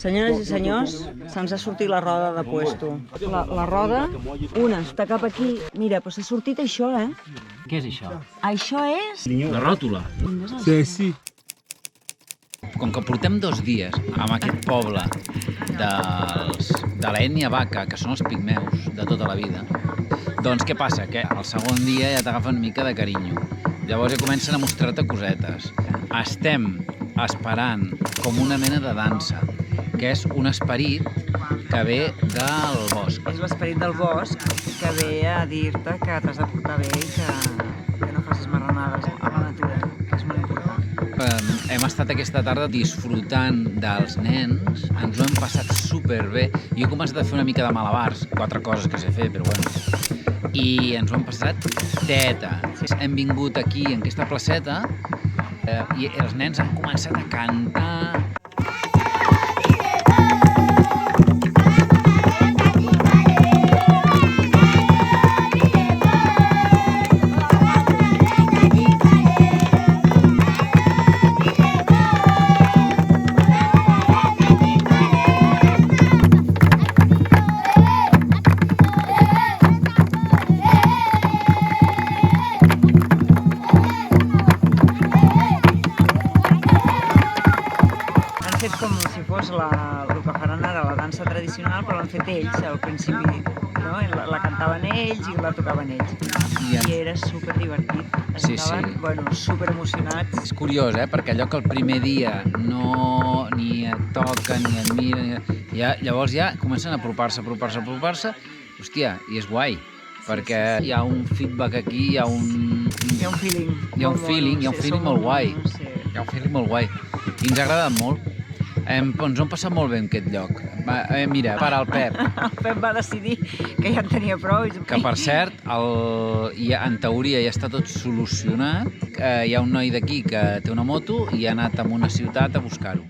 Senyores i senyors, se'ns ha sortit la roda de puesto. La roda, una està cap aquí. Mira, però s'ha sortit això, eh? Què és això? Això és... La ròtula. Sí. Com que portem 2 dies amb aquest poble de l'ètnia vaca, que són els pigmeus de tota la vida, doncs què passa? Que el segon dia ja t'agafen una mica de carinyo. Llavors ja comencen a mostrar-te cosetes. Estem esperant com una mena de dansa, que és un esperit que ve del bosc. És l'esperit del bosc que ve a dir-te que t'has de portar bé i que no facis marranades a la natura, que és molt important. Hem estat aquesta tarda disfrutant dels nens, ens ho hem passat superbé. Jo he començat a fer una mica de malabars, 4 coses que sé fer, però bueno. I ens ho hem passat teta. Hem vingut aquí, en aquesta placeta, i els nens han començat a cantar. Fet com si fos el que faran ara, la dansa tradicional, però l'han fet ells al principi, no? La cantaven ells i la tocaven ells. I era superdivertit. Estaven, bueno, superemocionats. És curiós, perquè allò que el primer dia no ni et toca, ni et mira, llavors ja comencen a apropar-se, hòstia, i és guai, perquè hi ha un feedback aquí, hi ha un feeling. Hi ha un feeling molt guai. Hi ha un feeling molt guai. I ens ha agradat molt. Ens ho hem passat molt bé en aquest lloc. Mira, para el Pep. El Pep va decidir que ja en tenia prou. Que, per cert, en teoria ja està tot solucionat. Hi ha un noi d'aquí que té una moto i ha anat a una ciutat a buscar-ho.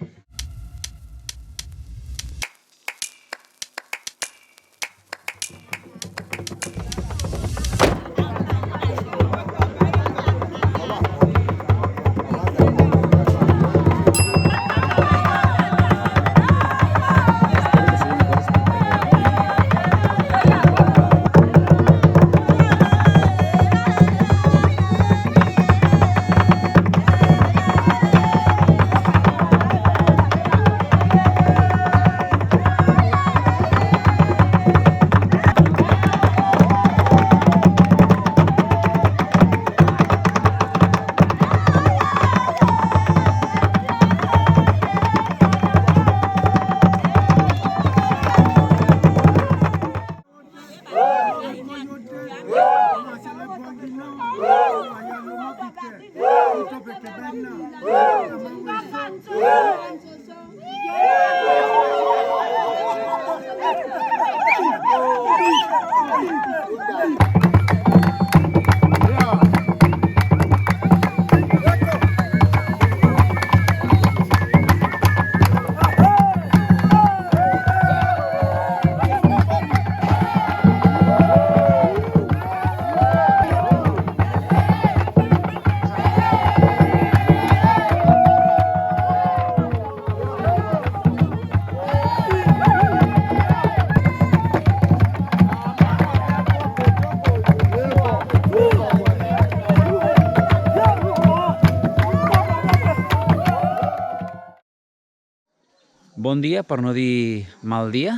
Bon dia, per no dir mal dia.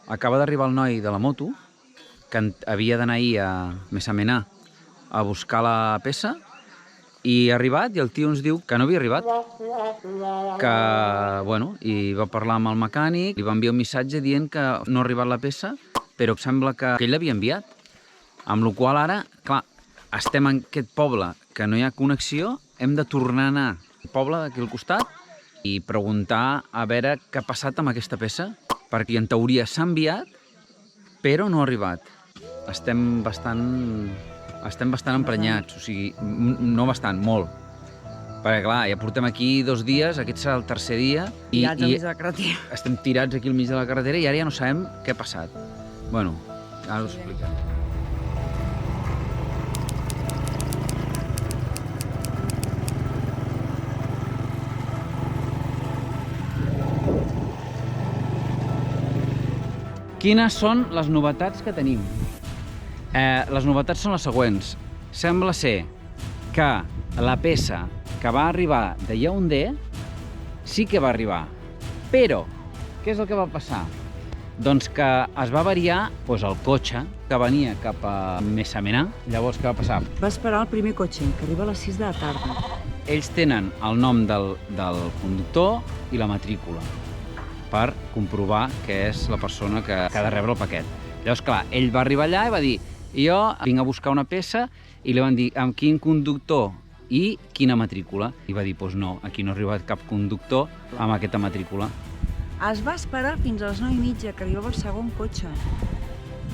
Acaba d'arribar el noi de la moto, que havia d'anar ahir a Messamenà a buscar la peça, i ha arribat i el tio ens diu que no havia arribat. Que, bueno, i va parlar amb el mecànic, li va enviar un missatge dient que no ha arribat la peça, però sembla que ell l'havia enviat. Amb la qual ara, clar, estem en aquest poble que no hi ha connexió, hem de tornar a anar al poble d'aquí al costat i preguntar a veure què ha passat amb aquesta peça, perquè en teoria s'ha enviat, però no ha arribat. Estem bastant emprenyats, o sigui, no bastant, molt. Perquè clar, ja portem aquí 2 dies, aquest serà el 3è dia, i estem tirats aquí al mig de la carretera i ara ja no sabem què ha passat. Bueno, ara us explicaré. Quines són les novetats que tenim? Les novetats són les següents. Sembla ser que la peça que va arribar de Yaoundé sí que va arribar. Però, què és el que va passar? Doncs que es va variar el cotxe que venia cap a Messamenà. Llavors, què va passar? Va esperar el primer cotxe, que arriba a les 6 de la tarda. Ells tenen el nom del conductor i la matrícula per comprovar que és la persona que ha de rebre el paquet. Llavors, clar, ell va arribar allà i va dir jo vinc a buscar una peça i li van dir amb quin conductor i quina matrícula. I va dir, doncs no, aquí no ha arribat cap conductor amb aquesta matrícula. Es va esperar fins a les 9:30 que arribava el segon cotxe.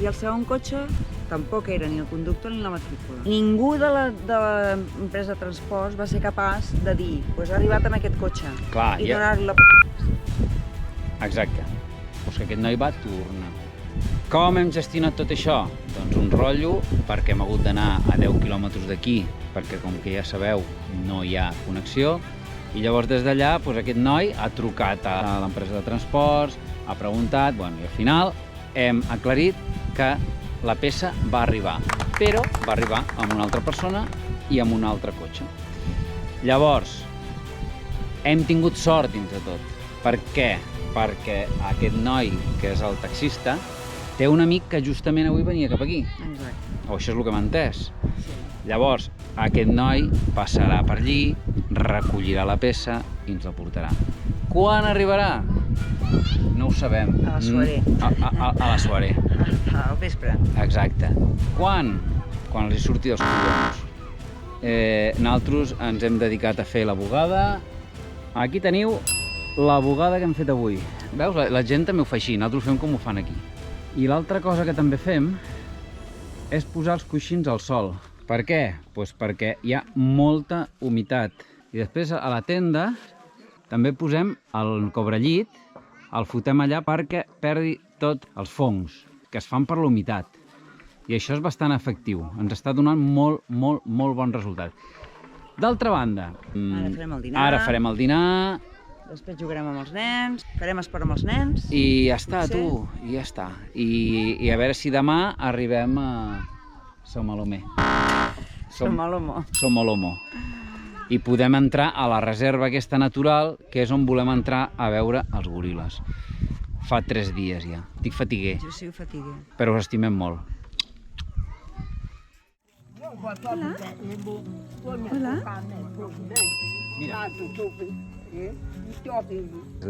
I el segon cotxe tampoc era ni el conductor ni la matrícula. Ningú de l'empresa de transports va ser capaç de dir ha arribat amb aquest cotxe i donar-li la... Exacte. Doncs que aquest noi va tornar. Com hem gestionat tot això? Doncs un rotllo, perquè hem hagut d'anar a 10 quilòmetres d'aquí, perquè com que ja sabeu no hi ha connexió, i llavors des d'allà aquest noi ha trucat a l'empresa de transports, ha preguntat, i al final hem aclarit que la peça va arribar, però va arribar amb una altra persona i amb un altre cotxe. Llavors, hem tingut sort dins de tot. Per què? Perquè aquest noi, que és el taxista, té un amic que justament avui venia cap aquí. Exacte. O això és el que m'ha entès. Llavors, aquest noi passarà per allí, recollirà la peça i ens la portarà. Quan arribarà? No ho sabem. A la soirée. A la soirée. Al vespre. Exacte. Quan? Quan els hi surti dels collons. Nosaltres ens hem dedicat a fer la bugada. Aquí teniu la bugada que hem fet avui. Veus? La gent també ho fa així, nosaltres ho fem com ho fan aquí. I l'altra cosa que també fem és posar els coixins al sol. Per què? Doncs perquè hi ha molta humitat. I després a la tenda també posem el cobrellit, el fotem allà perquè perdi tots els fongs que es fan per la humitat. I això és bastant efectiu. Ens està donant molt bon resultat. D'altra banda, ara farem el dinar. Després jugarem amb els nens, farem esport amb els nens. I ja està, tu, i ja està. I a veure si demà arribem a Somalomo. Somalomo. I podem entrar a la reserva aquesta natural, que és on volem entrar a veure els goril·les. Fa 3 dies ja. Estic fatiguer. Jo sí ho fatigué. Però us estimem molt. Hola. Hola. Mira.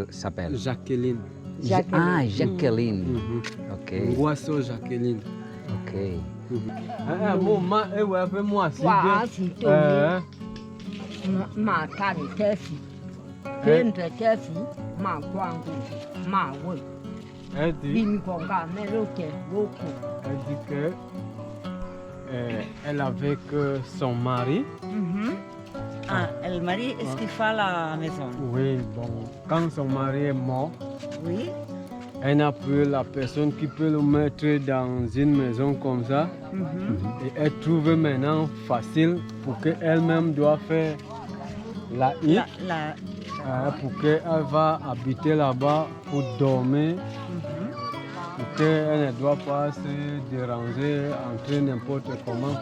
S'apel. Jacqueline. Ah, Jacqueline. Ok. Boisseau Jacqueline. Ok. Moi, ma kari tefi pente tefi ma kwangu ma we bimi konga meroke beaucoup. Elle dit que elle avec son mari. Ah, el mari és qui fa la maison. Oui, bon, quand son mari est mort, Oui. elle n'a plus la personne qui peut le mettre dans une maison comme ça. Et elle trouve maintenant facile pour qu'elle-même doit faire la hutte, pour qu'elle va habiter là-bas pour dormir, pour qu'elle ne doit pas se déranger entre n'importe comment.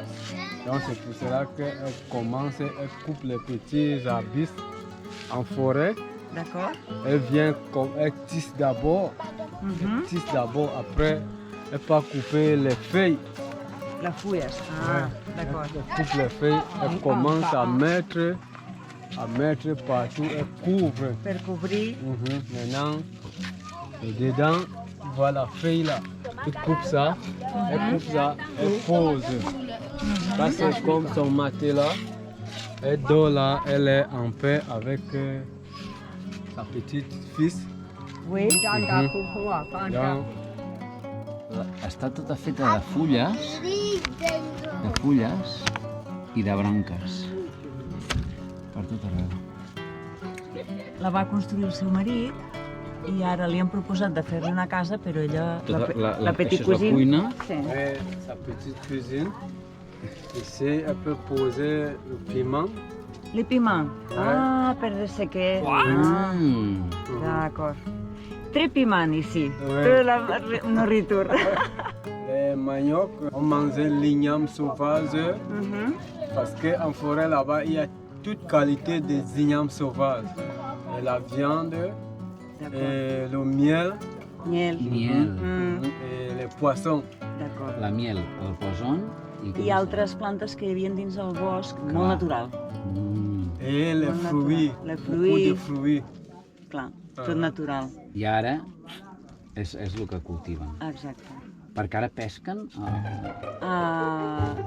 Donc c'est pour cela qu'elle commence, elle coupe les petits arbustes en forêt. D'accord. Elle vient comme elle tisse d'abord, après elle va couper les feuilles. Les fulles. Ah, d'accord. Elle coupe les feuilles, elle commence à mettre partout, elle couvre. Per cobrir. Maintenant, dedans, voilà la feuille là. Elle coupe ça, elle pose. Ça c'est comme son matelas. Elle dort là, elle est en paix avec sa petite fils. Oui. Donc, Està tota feta de fulles i de branques. Per tot arreu. La va construir el seu marit i ara li han proposat de fer-li una casa, però ella... La petit Això és la cuina. Sí. sa petite cuisine. Ici, elle peut poser le piment. Les piments. Ah, per dessequer. Mm. D'acord. Trépiment ici. Ouais. La nourriture. Les maniocs, on mangeait l'igname sauvage parce qu'en forêt là-bas, il y a toute qualité des ignames sauvages. Et la viande, et le miel, Miel. Miel, et les poissons. D'acord. la miel, el poson I altres plantes que hi havia dins el bosc, molt natural. Et les Bon fruits, natural. Les beaucoup fruits. de fruits. Clar, tot natural. I ara és el que cultiven. Exacte. Perquè ara pesquen...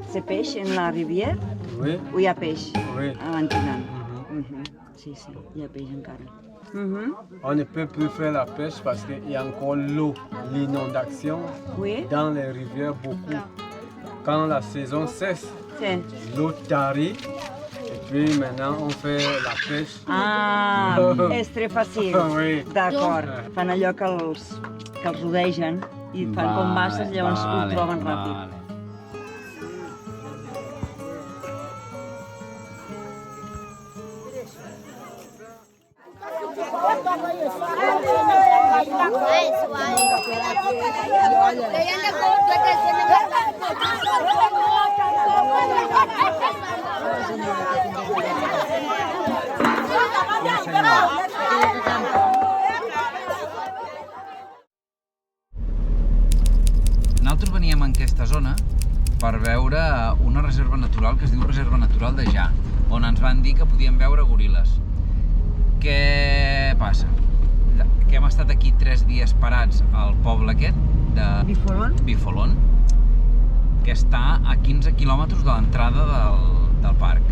C'est peix en la rivière Oui, o hi ha peix oui. a l'entinant? Mhm. Sí, hi ha peix encara. On ne peut plus faire la pêche parce qu'il y a encore l'eau, l'inondation Oui? dans les rivières beaucoup. Quand la saison cesse, Sí. l'eau tarit et puis maintenant on fait la pêche. Ah, és très fàcil. Oui. D'acord. Fan allò que els rodegen i fan com masses, llavors ho troben ràpid. Nosaltres veníem en aquesta zona per veure una reserva natural que es diu Reserva Natural de Ja, on ens van dir que podíem veure goril·les. Què passa? Que hem estat aquí 3 dies parats al poble aquest de Bifolon, que està a 15 quilòmetres de l'entrada del parc.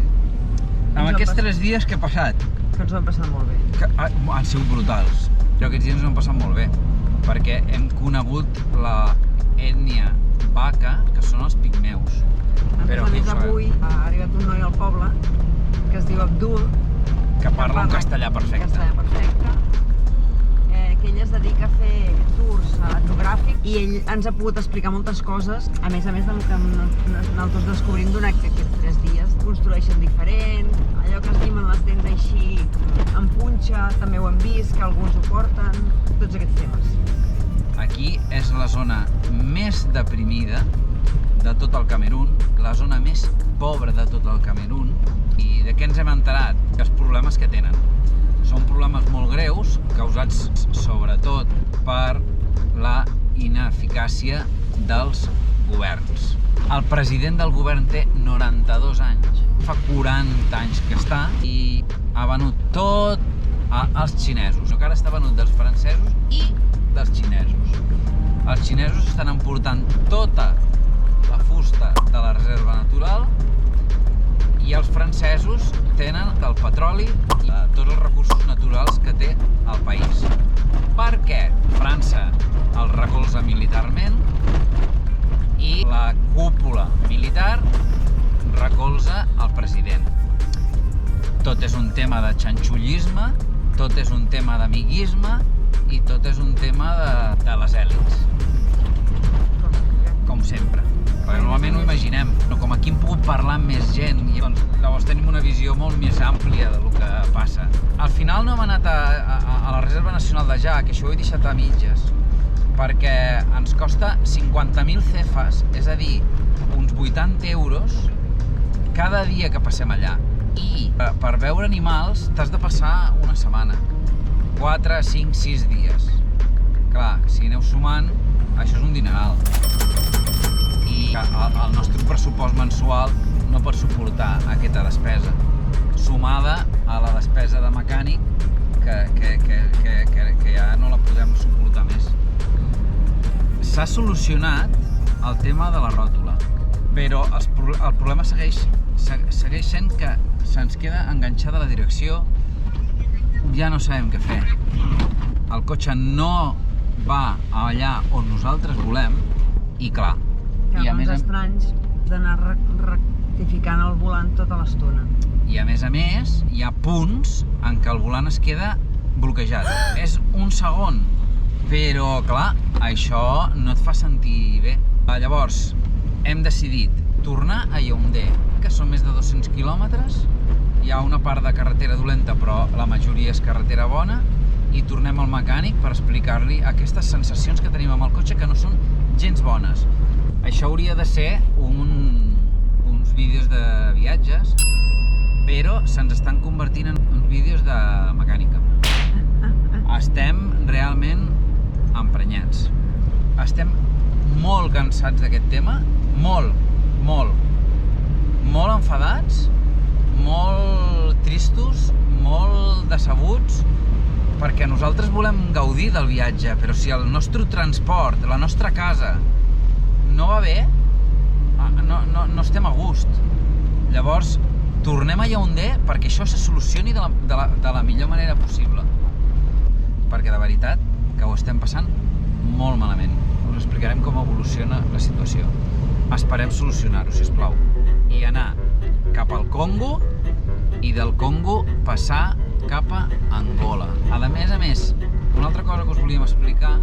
Amb aquests 3 dies què ha passat? Que ens ho hem passat molt bé. Que han sigut brutals, però aquests dies ens ho hem passat molt bé, perquè hem conegut la ètnia vaca, que són els pigmeus. A més, avui ha arribat un noi al poble que es diu Abdul, Que parla un castellà perfecte. Que ell es dedica a fer tours etnogràfics i ell ens ha pogut explicar moltes coses, a més del que nosaltres descobrim durant aquests 3 dies. Construeixen diferent, allò que es llimen les dents així en punxa, també ho hem vist, que alguns ho porten, tots aquests temes. Aquí és la zona més deprimida de tot el Camerun, la zona més pobra de tot el Camerun. I de què ens hem enterat? Que els problemes que tenen són problemes molt greus, causats sobretot per la ineficàcia dels governs. El president del govern té 92 anys, fa 40 anys que està i ha venut tot als xinesos. Que ara està venut dels francesos i dels xinesos. Els xinesos estan emportant tota la fusta de la reserva natural i els francesos tenen el petroli i tots els recursos naturals que té el país. Per què? França el recolza militarment i la cúpula militar recolza el president. Tot és un tema de xanxullisme, tot és un tema d'amiguisme i tot és un tema de les èlits. Com sempre. Perquè normalment ho imaginem, però com aquí hem pogut parlar amb més gent, doncs llavors tenim una visió molt més àmplia del que passa. Al final no hem anat a la Reserva Nacional de Ja, que això ho he deixat a mitges, perquè ens costa 50.000 cefas, és a dir, uns 80 euros cada dia que passem allà. I per veure animals t'has de passar una setmana, 4, 5, 6 dies. Clar, si aneu sumant, això és un dineral. I el nostre pressupost mensual no pot suportar aquesta despesa, sumada a la despesa de mecànic que ja no la podem suportar més. S'ha solucionat el tema de la ròtula, però el problema segueix sent que se'ns queda enganxada la direcció, ja no sabem què fer. El cotxe no va allà on nosaltres volem i clar, Que amb els estranys d'anar rectificant el volant tota l'estona. I a més, hi ha punts en què el volant es queda bloquejat. És un segon, però clar, això no et fa sentir bé. Llavors, hem decidit tornar a Yaoundé, que són més de 200 quilòmetres. Hi ha una part de carretera dolenta, però la majoria és carretera bona. i tornem al mecànic per explicar-li aquestes sensacions que tenim amb el cotxe que no són gens bones. Això hauria de ser uns vídeos de viatges, però se'ns estan convertint en uns vídeos de mecànica. Estem realment emprenyats. Estem molt cansats d'aquest tema, molt enfadats, molt tristos, molt decebuts, perquè nosaltres volem gaudir del viatge, però si el nostre transport, la nostra casa, no va bé, no estem a gust. Llavors, tornem a Yaoundé perquè això se solucioni de la millor manera possible. Perquè de veritat que ho estem passant molt malament. Us explicarem com evoluciona la situació. Esperem solucionar-ho, sisplau. I anar cap al Congo i del Congo passar cap a Angola. A més, una altra cosa que us volíem explicar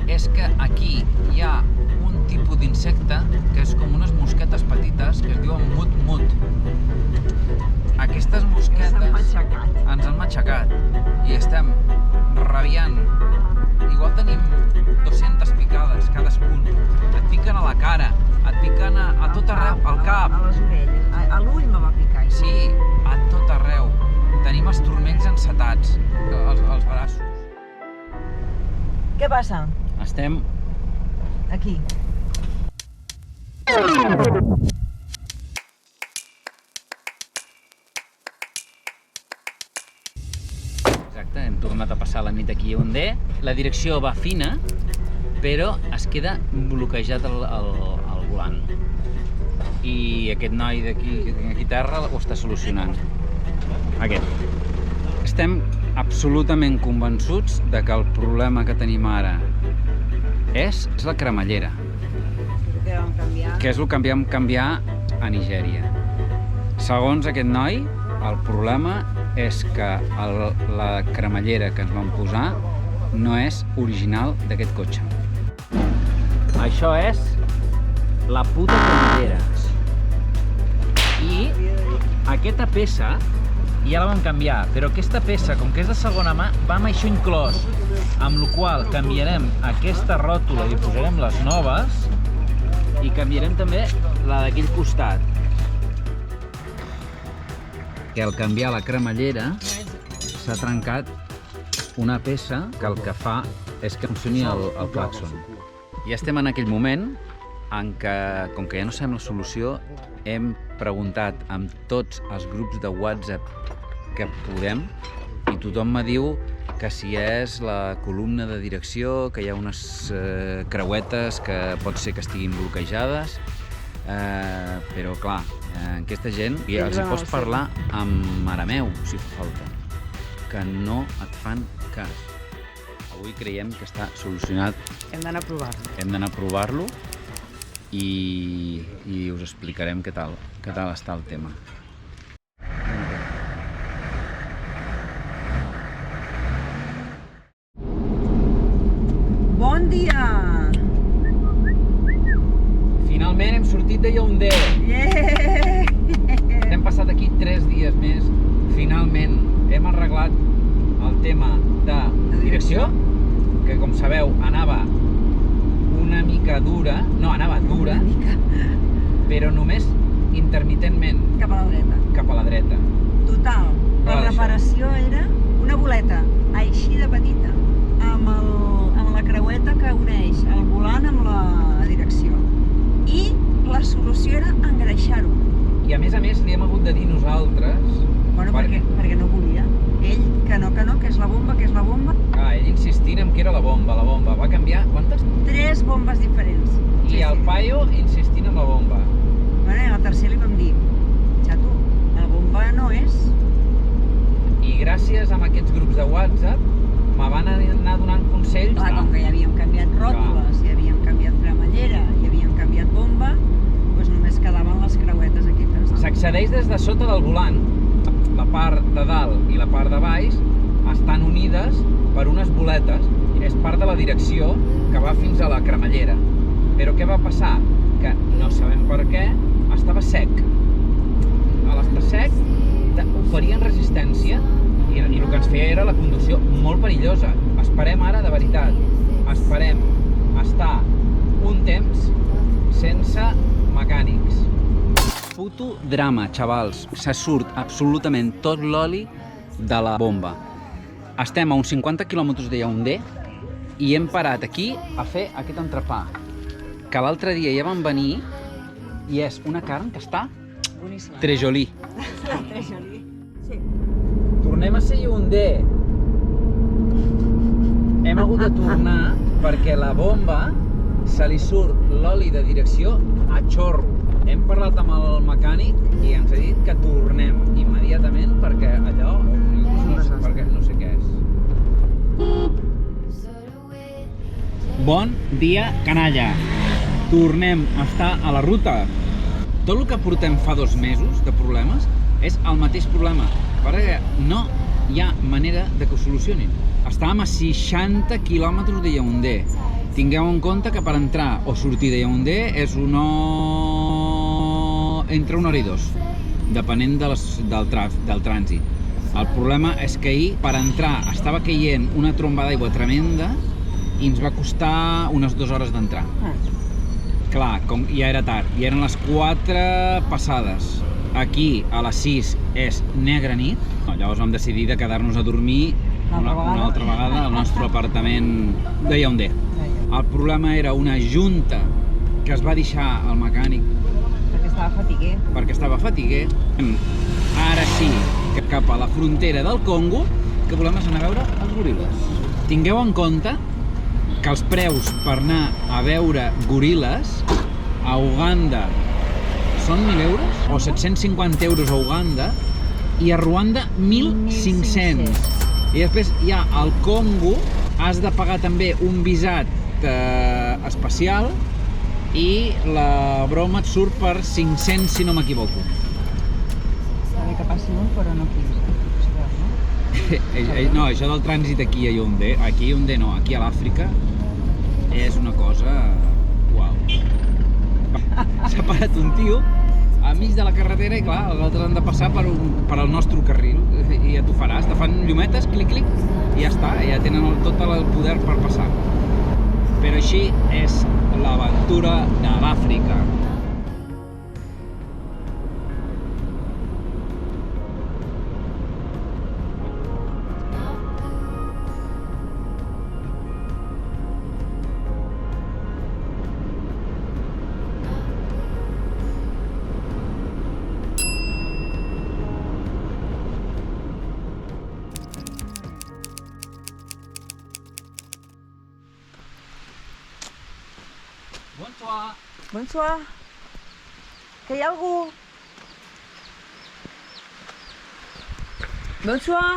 és que aquí hi ha un tipus d'insecte que és com unes mosquetes petites que es diuen mut-mut. Aquestes mosquetes ens han matxacat i estem rabiant. Igual tenim 200 picades cadascun. Et piquen a la cara, et piquen a tot arreu, al cap. A les orelles. A l'ull me va picar. Sí, a tot arreu. Tenim els turmells encetats, els braços. Què passa? Estem Aquí. Exacte, hem tornat a passar la nit aquí a Yaoundé. La direcció va fina, però es queda bloquejat el volant. I aquest noi d'aquí terra ho està solucionant. Aquest. Estem absolutament convençuts de que el problema que tenim ara és la cremallera, Que vam canviar. que és el que vam canviar a Nigèria. Segons aquest noi, el problema és que la cremallera que ens vam posar no és original d'aquest cotxe. Això és la puta cremallera. I aquesta peça ja la vam canviar, però aquesta peça, com que és de segona mà, va amb això inclòs, amb la qual canviarem aquesta ròtula i posarem les noves i canviarem també la d'aquell costat. Que al canviar la cremallera s'ha trencat una peça que el que fa és que funcioni el clàxon. Ja estem en aquell moment en què, com que ja no sabem la solució, hem preguntat amb tots els grups de WhatsApp que podem i tothom me diu que si és la columna de direcció, que hi ha unes creuetes que pot ser que estiguin bloquejades, però clar, aquesta gent els hi pots parlar amb arameu, si fa falta, que no et fan cas. Avui creiem que està solucionat. Hem d'anar a provar-lo. Hem d'anar a provar-lo i us explicarem què tal està el tema. Bon dia! Finalment hem sortit de Yaoundé. Yeah! Hem passat aquí 3 dies més. Finalment hem arreglat el tema de direcció, que com sabeu anava una mica dura, no, anava dura, però només intermitentment. Cap a la dreta. Cap a la dreta. Total, la Clar, reparació era una boleta així de petita, amb la creueta que uneix el volant amb la direcció. I la solució era engreixar-ho. I a més li hem hagut de dir nosaltres... Bueno, perquè no volia. Ell, que no, que és la bomba, Ah, ell insistint en que era la bomba. Va canviar, quantes? 3 bombes diferents. I el paio insistint en la bomba. Bueno, i a la tercera li vam dir, xato, la bomba no és. I gràcies a aquests grups de WhatsApp me van anar donant consells. Clar, com que ja havíem canviat ròtules, ja havíem canviat cremallera, ja havíem canviat bomba, doncs només quedaven les creuetes aquestes. S'accedeix des de sota del volant. La part de dalt i la part de baix estan unides per unes boletes. És part de la direcció que va fins a la cremallera. Però què va passar? Que no sabem per què, estava sec. A l'estar sec oferien resistència i el que ens feia era la conducció molt perillosa. Esperem ara, de veritat, esperem estar un temps sense mecànics. Puto drama, xavals. Se surt absolutament tot l'oli de la bomba. Estem a uns 50 quilòmetres de Yaoundé i hem parat aquí a fer aquest entrepà, que l'altre dia ja vam venir i és una carn que està Boníssima. trejolí. Trejolí. Sí. Tornem a ser Yaoundé. Hem hagut de tornar perquè la bomba se li surt l'oli de direcció a xorro. Hem parlat amb el mecànic i ens ha dit que tornem immediatament perquè allò perquè no sé què és. Bon dia, canalla! Tornem a estar a la ruta. Tot el que portem fa 2 mesos de problemes és el mateix problema, perquè no hi ha manera de que ho solucionin. Estàvem a 60 quilòmetres de Yaoundé. Tingueu en compte que per entrar o sortir de Yaoundé és entre 1 hora i 2, depenent del trànsit. El problema és que ahir, per entrar, estava caient una tromba d'aigua tremenda i ens va costar unes 2 hores d'entrar. Clar, com ja era tard, ja eren les 4 passades. Aquí, a les 6, és negra nit. Llavors vam decidir de quedar-nos a dormir una altra vegada al nostre apartament de Yaoundé. El problema era una junta que es va deixar al mecànic perquè estava fatiguer. Ara sí, que cap a la frontera del Congo, que volem anar a veure els goril·les. Tingueu en compte que els preus per anar a veure goril·les a Uganda són 1.000 euros o 750 euros a Uganda i a Ruanda 1.500. I després ja al Congo has de pagar també un visat especial i la broma et surt per 500 si no m'equivoco. Està bé que passi un, però no 15. No, això del trànsit aquí a Yaoundé, no, aquí a l'Àfrica, és una cosa... Uau. S'ha parat un tio enmig de la carretera i clar, els altres han de passar per el nostre carril i ja t'ho faràs, te fan llumetes, clic, clic, i ja està, ja tenen tot el poder per passar. Però així és l'aventura de l'Àfrica. Bonsoir. Bonsoir. Que hi ha algú? Bonsoir.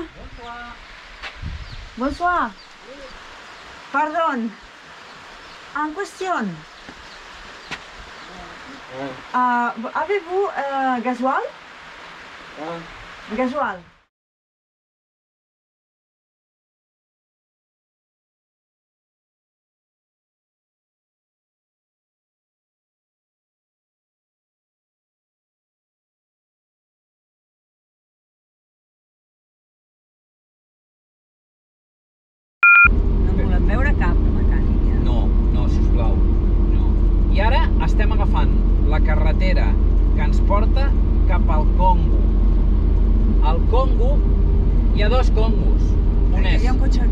Bonsoir. Pardon. En question. Avez-vous gasoil? Gasoil. Veure cap de mecànic, ja. No, sisplau, no. I ara estem agafant la carretera que ens porta cap al Congo. Al Congo hi ha 2 Congos. Un és... Hi ha un cotxe